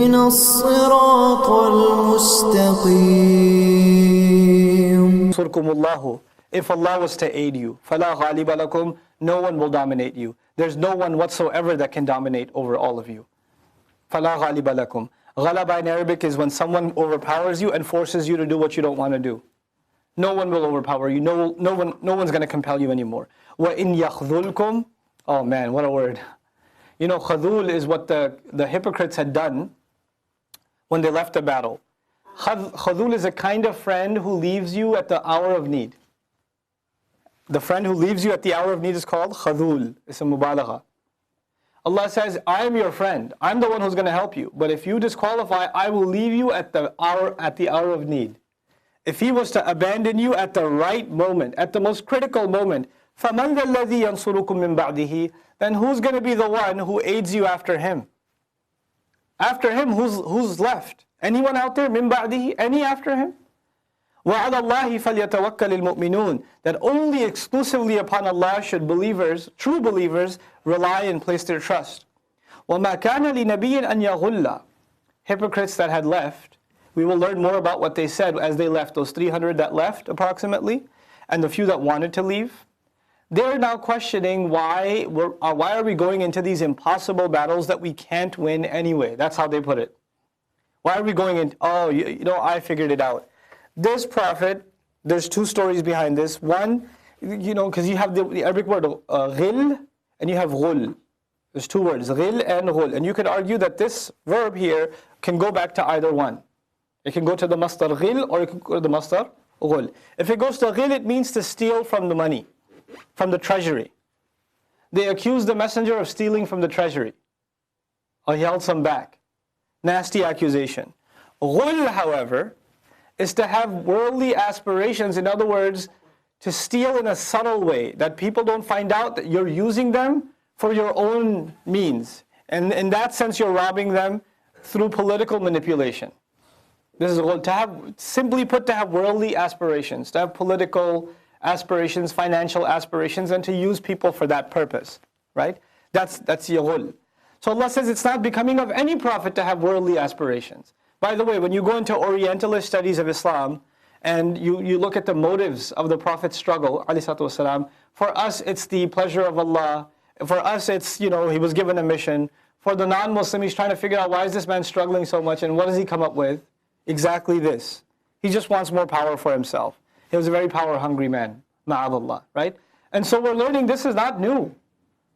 اهدنا الصراط المستقيم. If Allah was to aid you, فَلَا غَالِبَ لَكُمْ, no one will dominate you. There's no one whatsoever that can dominate over all of you. فَلَا غَالِبَ لَكُمْ. Ghalaba in Arabic is when someone overpowers you and forces you to do what you don't want to do. No one will overpower you. No one's going to compel you anymore. وَإِنْ يَخْذُلْكُمْ. Oh man, what a word. You know, khadul is what the hypocrites had done when they left the battle. Khadul is a kind of friend who leaves you at the hour of need. The friend who leaves you at the hour of need is called khadul. It's a mubalagha. Allah says, I am your friend. I'm the one who's going to help you. But if you disqualify, I will leave you at the hour of need. If he was to abandon you at the right moment, at the most critical moment, فَمَنْ ذَا الَّذِي يَنْصُرُكُم مِّن بَعْدِهِ, then who's going to be the one who aids you after him? After him, who's left? Anyone out there? مِّن بَعْدِهِ? Any after him? وَعَلَى اللَّهِ فَلْيَتَوَكَّلِ الْمُؤْمِنُونَ. That only exclusively upon Allah should believers, true believers, rely and place their trust. وَمَا كَانَ لِنَبِيٍّ أَنْ يَغُلَّ. Hypocrites that had left, we will learn more about what they said as they left, those 300 that left approximately, and the few that wanted to leave. They're now questioning why are we going into these impossible battles that we can't win anyway? That's how they put it. Why are we going in? Oh, I figured it out. This prophet, there's two stories behind this. One, because you have the Arabic word ghil and you have ghul. There's two words, ghil and ghul. And you could argue that this verb here can go back to either one. It can go to the masdar ghil or it can go to the masdar ghul. If it goes to ghil, it means to steal from the money, from the treasury. They accused the messenger of stealing from the treasury. Or he held some back. Nasty accusation. Ghul, however, is to have worldly aspirations. In other words, to steal in a subtle way, that people don't find out that you're using them for your own means. And in that sense, you're robbing them through political manipulation. This is to have, simply put, to have worldly aspirations, to have political aspirations, financial aspirations, and to use people for that purpose, right? That's yaghul. So Allah says it's not becoming of any prophet to have worldly aspirations. By the way, when you go into Orientalist studies of Islam, and you look at the motives of the Prophet's struggle, ﷺ, for us it's the pleasure of Allah. For us it's, he was given a mission. For the non-Muslim, he's trying to figure out why is this man struggling so much, and what does he come up with? Exactly this. He just wants more power for himself. He was a very power-hungry man, ma'adallah, right? And so we're learning this is not new.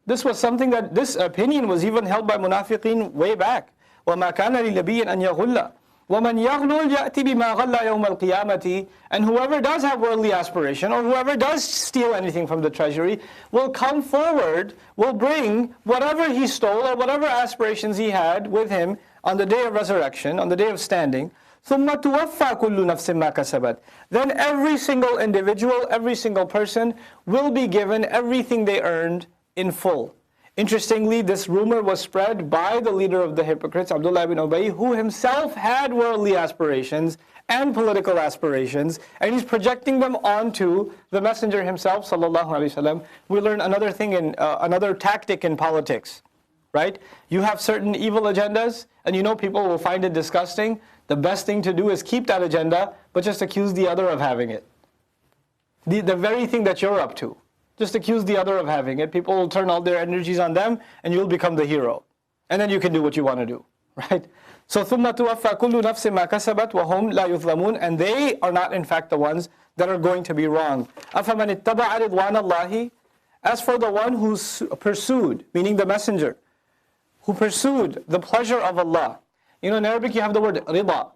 This was something that, this opinion was even held by munafiqeen way back. وَمَا كَانَ لِنَبِيٍّ أَنْ يَغُلَّ وَمَنْ يَغْلُلْ يَأْتِ بِمَا غَلَّ يَوْمَ الْقِيَامَةِ. And whoever does have worldly aspiration, or whoever does steal anything from the treasury, will come forward, will bring whatever he stole, or whatever aspirations he had with him on the day of resurrection, on the day of standing. ثُمَّ تُوَفَّى كُلُّ نَفْسٍ مَا كَسَبَتْ. Then every single individual, every single person will be given everything they earned in full. Interestingly, this rumor was spread by the leader of the hypocrites, Abdullah ibn Ubay, who himself had worldly aspirations and political aspirations, and he's projecting them onto the messenger himself, sallallahu alaihi wasallam. We learn another thing another tactic in politics, right? You have certain evil agendas, and people will find it disgusting. The best thing to do is keep that agenda, but just accuse the other of having it. The very thing that you're up to. Just accuse the other of having it. People will turn all their energies on them, and you'll become the hero. And then you can do what you want to do, right? So ثُمَّ تُوَفَّى كُلُّ نَفْسٍ مَا كَسَبَتْ وَهُمْ لَا يُظْلَمُونَ. And they are not in fact the ones that are going to be wrong. أَفَمَنِ اتَّبَعَ رِضْوَانَ اللَّهِ. As for the one who's pursued, meaning the messenger, who pursued the pleasure of Allah. In Arabic you have the word rida.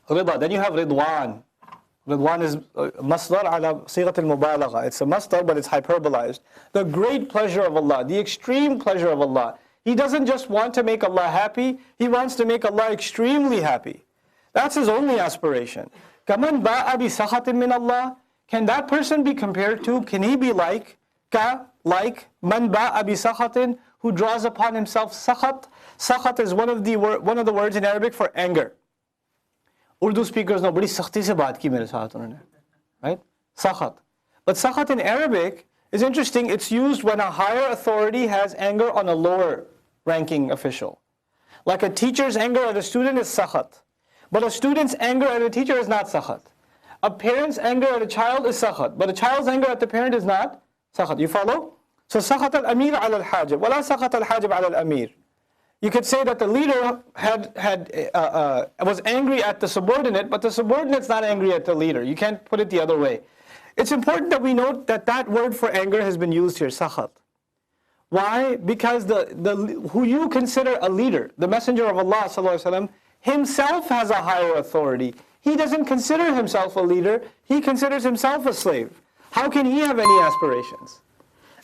Rida. Then you have ridwan. Ridwan is masdar ala sighat al-mubalagha. It's a masdar, but it's hyperbolized. The great pleasure of Allah, the extreme pleasure of Allah. He doesn't just want to make Allah happy, he wants to make Allah extremely happy. That's his only aspiration. كَمَنْ بَاءَ بِسَخَطٍ مِّنَ اللَّهِ. Can that person be compared to, can he be like مَنْ بَاءَ بِسَخَطٍ, who draws upon himself sakhat? Sakhat is one of the words in Arabic for anger. Urdu speakers know, badi sakhti se baat ki mere saath unhone, right? Sakhat. But sakhat in Arabic is interesting. It's used when a higher authority has anger on a lower ranking official. Like a teacher's anger at a student is sakhat. But a student's anger at a teacher is not sakhat. A parent's anger at a child is sakhat. But a child's anger at the parent is not sakhat. You follow? So sakhat al-amir ala al-hajib. Wala sakhat al-hajib ala al-amir. You could say that the leader was angry at the subordinate, but the subordinate's not angry at the leader. You can't put it the other way. It's important that we note that that word for anger has been used here, sakhat. Why? Because who you consider a leader, the Messenger of Allah ﷺ, himself has a higher authority. He doesn't consider himself a leader, he considers himself a slave. How can he have any aspirations?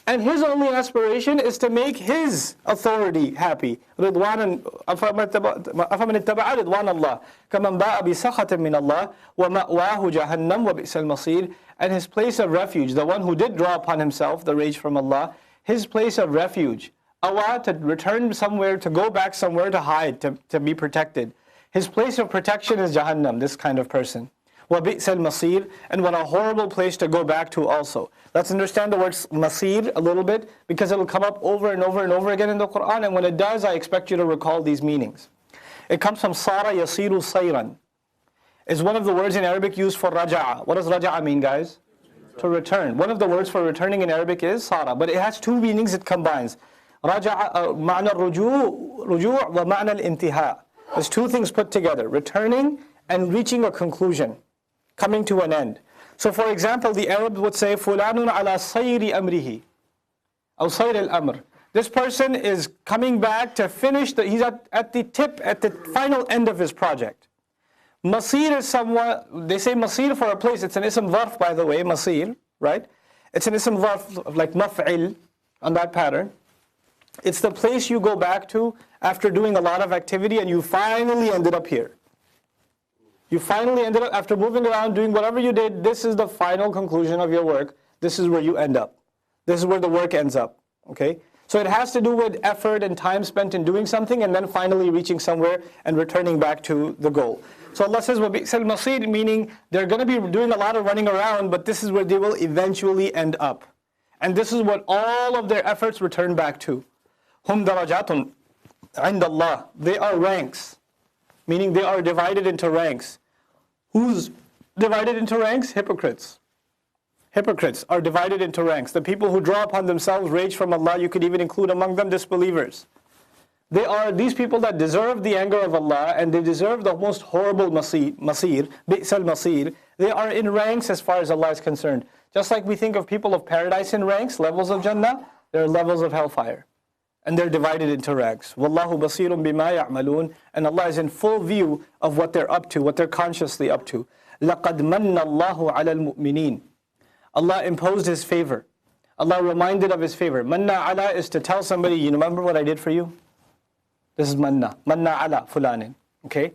And his only aspiration is to make his authority happy. رِضْوَانًا أَفَمَنِ اتَّبَعَ رِضْوَانَ اللَّهِ كَمَنْ بَاءَ بِسَخَطٍ مِّنَ اللَّهِ وَمَأْوَاهُ جَهَنَّمْ وَبِئْسَ الْمَصِيرُ. And his place of refuge, the one who did draw upon himself the rage from Allah, his place of refuge, awa, to return somewhere, to go back somewhere to hide, to be protected. His place of protection is Jahannam, this kind of person. وَبِئْسَ الْمَصِيرُ. And what a horrible place to go back to also. Let's understand the word masir a little bit, because it will come up over and over and over again in the Quran, and when it does, I expect you to recall these meanings. It comes from sara yasiru sayran. It's one of the words in Arabic used for raja'a. What does raja'a mean, guys? To return. One of the words for returning in Arabic is sara, but it has two meanings it combines. Raja'a, ma'na ruju' wa ma'na al-intiha. There's two things put together, returning and reaching a conclusion, coming to an end. So for example, the Arabs would say, fulanun ala sayri amrihi, aw sayr al-amr. This person is coming back to finish, he's at the final end of his project. Masir is someone, they say masir for a place, it's an ism dharf by the way, masir, right? It's an ism dharf like maf'il on that pattern. It's the place you go back to after doing a lot of activity and you finally ended up here. You finally ended up, after moving around, doing whatever you did, this is the final conclusion of your work. This is where you end up. This is where the work ends up, okay? So it has to do with effort and time spent in doing something and then finally reaching somewhere and returning back to the goal. So Allah says, وَبِئْسَ الْمَصِيرُ, meaning they're going to be doing a lot of running around, but this is where they will eventually end up. And this is what all of their efforts return back to. هُمْ دَرَجَاتٌ عِنْدَ اللَّهِ. They are ranks, meaning they are divided into ranks. Who's divided into ranks? Hypocrites. Hypocrites are divided into ranks. The people who draw upon themselves rage from Allah, you could even include among them disbelievers. They are these people that deserve the anger of Allah and they deserve the most horrible masir, bi's al-masir. They are in ranks as far as Allah is concerned. Just like we think of people of paradise in ranks, levels of Jannah, there are levels of hellfire. And they're divided into ranks. Wallahu basirun bima ya'malun. And Allah is in full view of what they're up to, what they're consciously up to. لَقَدْ مَنَّ اللَّهُ عَلَى الْمُؤْمِنِينَ. Allah imposed His favor. Allah reminded of His favor. Manna ala is to tell somebody, you remember what I did for you? This is manna. Manna ala fulanin. Okay?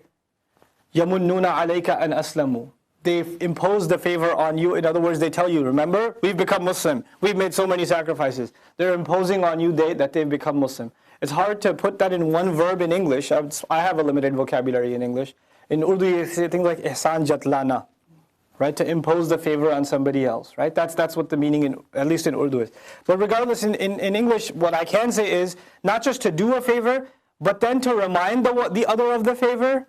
يَمُنُّونَ عَلَيْكَ أَنْ أَسْلَمُوا. They've imposed the favor on you. In other words, they tell you, remember, we've become Muslim. We've made so many sacrifices. They're imposing on you that they've become Muslim. It's hard to put that in one verb in English. I have a limited vocabulary in English. In Urdu, you say things like ihsan jatlana, right? To impose the favor on somebody else, right? That's what the meaning, at least in Urdu is. But regardless, in English, what I can say is, not just to do a favor, but then to remind the other of the favor,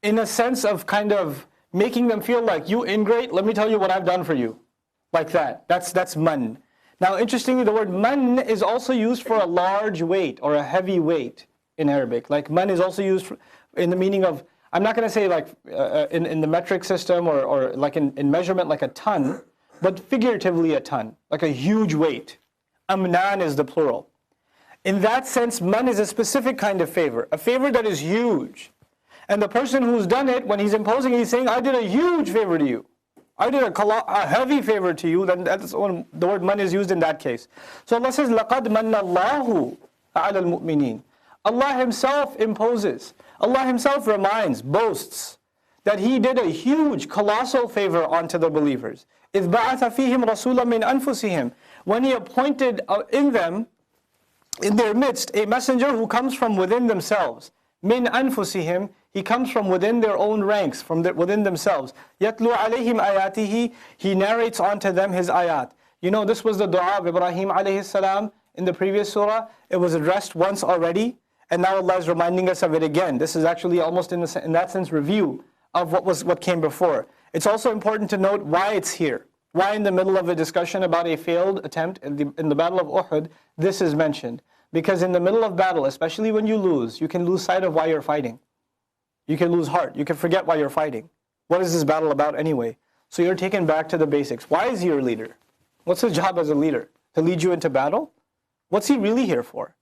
in a sense of kind of making them feel like, you ingrate, let me tell you what I've done for you. Like that. That's man. Now, interestingly, the word man is also used for a large weight or a heavy weight in Arabic. Like man is also used in the meaning of, I'm not going to say like in the metric system or like in measurement like a ton, but figuratively a ton, like a huge weight. Amnan is the plural. In that sense, man is a specific kind of favor, a favor that is huge. And the person who's done it, when he's imposing, he's saying, I did a huge favor to you. I did a heavy favor to you. Then that's when the word man is used in that case. So Allah says, لَقَدْ مَنَّ اللَّهُ عَلَى الْمُؤْمِنِينَ. Allah Himself imposes. Allah Himself reminds, boasts, that He did a huge, colossal favor onto the believers. إِذْ بَعَثَ فِيهِمْ رَسُولًا مِّنْ أَنفُسِهِمْ. When He appointed in their midst, a messenger who comes from within themselves. Min anfusihim, he comes from within their own ranks, within themselves. Yatlu alayhim ayatihi, he narrates onto them his ayat. You know, this was the dua of Ibrahim alayhi salam in the previous surah. It was addressed once already, And now Allah is reminding us of it again. This is actually almost in that sense review of what came before. It's also important to note why it's here. Why in the middle of a discussion about a failed attempt in the Battle of Uhud, this is mentioned. Because in the middle of battle, especially when you lose, you can lose sight of why you're fighting. You can lose heart. You can forget why you're fighting. What is this battle about anyway? So you're taken back to the basics. Why is he your leader? What's his job as a leader? To lead you into battle? What's he really here for?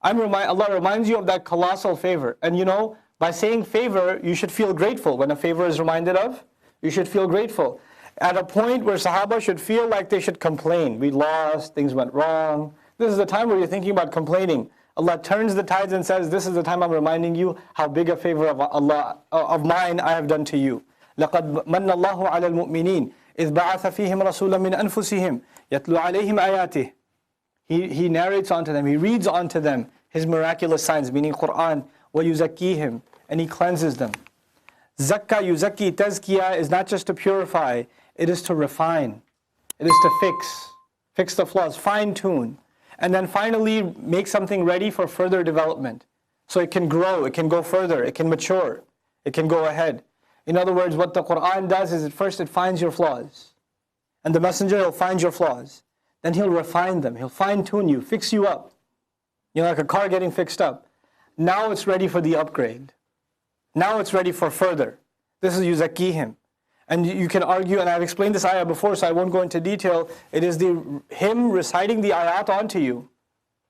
Allah reminds you of that colossal favor. And you know, by saying favor, you should feel grateful. When a favor is reminded of, you should feel grateful. At a point where Sahaba should feel like they should complain. We lost, things went wrong. This is the time where you're thinking about complaining. Allah turns the tides and says, this is the time I'm reminding you how big a favor of mine I have done to you. لَقَدْ مَنَّ اللَّهُ عَلَى الْمُؤْمِنِينَ إِذْ بَعَثَ فِيهِمْ رَسُولًا مِنْ أَنفُسِهِمْ يَتْلُو عَلَيْهِمْ آيَاتِهِ He narrates onto them, he reads onto them his miraculous signs, meaning Quran, وَيُزَكِّيهِمْ, and he cleanses them. Zakka, yuzakki, tazkiyah is not just to purify, it is to refine. It is to fix the flaws, fine-tune. And then finally make something ready for further development. So it can grow, it can go further, it can mature, it can go ahead. In other words, what the Quran does is at first it finds your flaws. And the messenger, he'll find your flaws. Then he'll refine them, he'll fine-tune you, fix you up. You know, like a car getting fixed up. Now it's ready for the upgrade. Now it's ready for further. This is yuzakihim. And you can argue, and I've explained this ayah before, so I won't go into detail. It is him reciting the ayat onto you.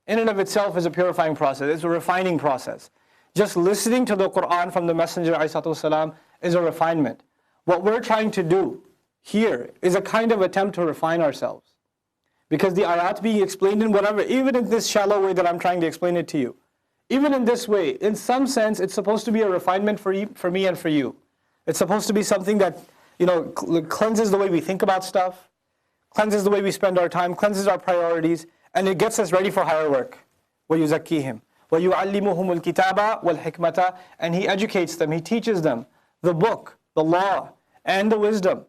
In and of itself is a purifying process. It's a refining process. Just listening to the Quran from the Messenger ﷺ is a refinement. What we're trying to do here is a kind of attempt to refine ourselves. Because the ayat being explained in whatever, even in this shallow way that I'm trying to explain it to you, even in this way, in some sense, it's supposed to be a refinement for me and for you. It's supposed to be something that, you know, cleanses the way we think about stuff, cleanses the way we spend our time, cleanses our priorities, and it gets us ready for higher work. وَيُزَكِّيهِمْ وَيُعَلِّمُهُمُ الْكِتَابَ وَالْحِكْمَةَ, and he educates them, he teaches them the book, the law, and the wisdom.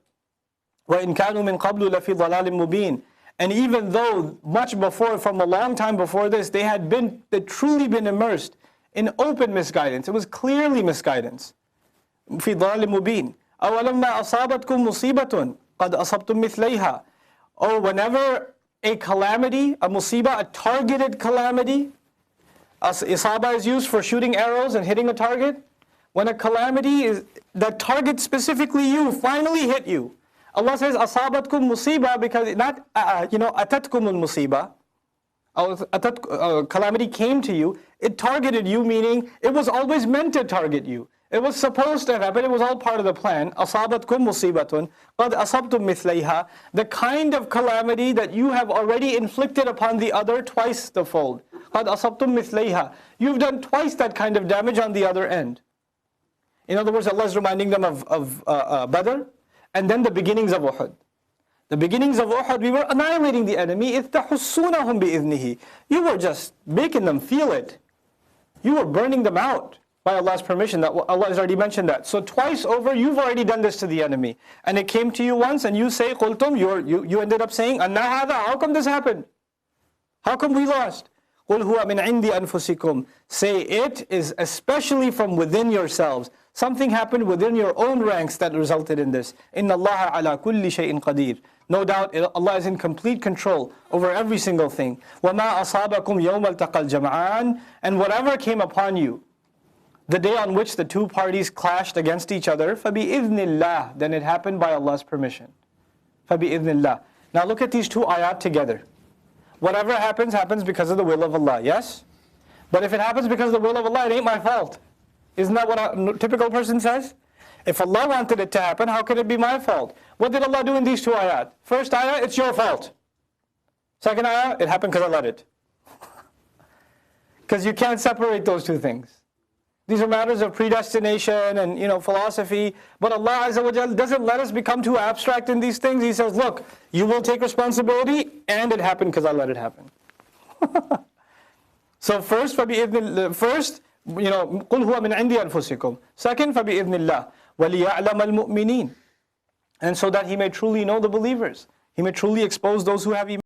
وَإِنْ كَانُوا مِنْ قَبْلُ لَفِي ضَلَالٍ مُبِينٍ. And even though much before, from a long time before this, they'd truly been immersed in open misguidance. It was clearly misguidance. فِي ضَلَالٍ مُبِينٍ أَوَلَمَّا أَصَابَتْكُمْ مُصِيبَةٌ قَدْ أَصَبْتُمْ مِثْلَيْهَا. Or whenever a calamity, a musibah, a targeted calamity, isaba is used for shooting arrows and hitting a target. When a calamity that targets specifically you finally hit you, Allah says, أَصَابَتْكُمْ مُصِيبَةٌ, because not, أَتَتْكُمُ الْمُصِيبَةِ, calamity came to you, it targeted you, meaning it was always meant to target you. It was supposed to happen, it was all part of the plan. أَصَابَتْكُمْ مُصِيبَةٌ قَدْ أَصَبْتُمْ مِثْلَيْهَا. The kind of calamity that you have already inflicted upon the other twice the fold. قَدْ أَصَبْتُمْ مِثْلَيْهَا. You've done twice that kind of damage on the other end. In other words, Allah is reminding them of Badr, and then the beginnings of Uhud. The beginnings of Uhud, we were annihilating the enemy. إِذْ تَحُسُّونَهُمْ بِإِذْنِهِ. You were just making them feel it. You were burning them out by Allah's permission. That Allah has already mentioned that. So twice over, you've already done this to the enemy. And it came to you once, and you say, قُلْتُمْ, you ended up saying, أَنَّ هَذَا, how come this happened? How come we lost? قُلْ هُوَ مِنْ عِنْدِ أَنفُسِكُمْ. Say, it is especially from within yourselves. Something happened within your own ranks that resulted in this. إِنَّ اللَّهَ عَلَى كُلِّ شَيْءٍ قَدِيرٌ. No doubt Allah is in complete control over every single thing. وَمَا أَصَابَكُمْ يَوْمَ الْتَقَى الْجَمْعَانِ. And whatever came upon you, the day on which the two parties clashed against each other, فَبِإِذْنِ اللَّهِ. Then it happened by Allah's permission. فَبِإِذْنِ اللَّهِ. Now look at these two ayat together. Whatever happens, happens because of the will of Allah, yes? But if it happens because of the will of Allah, it ain't my fault. Isn't that what a typical person says? If Allah wanted it to happen, how could it be my fault? What did Allah do in these two ayat? First ayah, it's your fault. Second ayah, it happened because I let it. Because you can't separate those two things. These are matters of predestination and philosophy. But Allah Azza wa Jal doesn't let us become too abstract in these things. He says, look, you will take responsibility, and it happened because I let it happen. So first, قُلْ هُوَ مِنْ عِنْدِ أَنفُسِكُمْ. Second, فَبِإِذْنِ اللَّهِ وَلِيَعْلَمَ الْمُؤْمِنِينَ. And so that He may truly know the believers. He may truly expose those who have iman.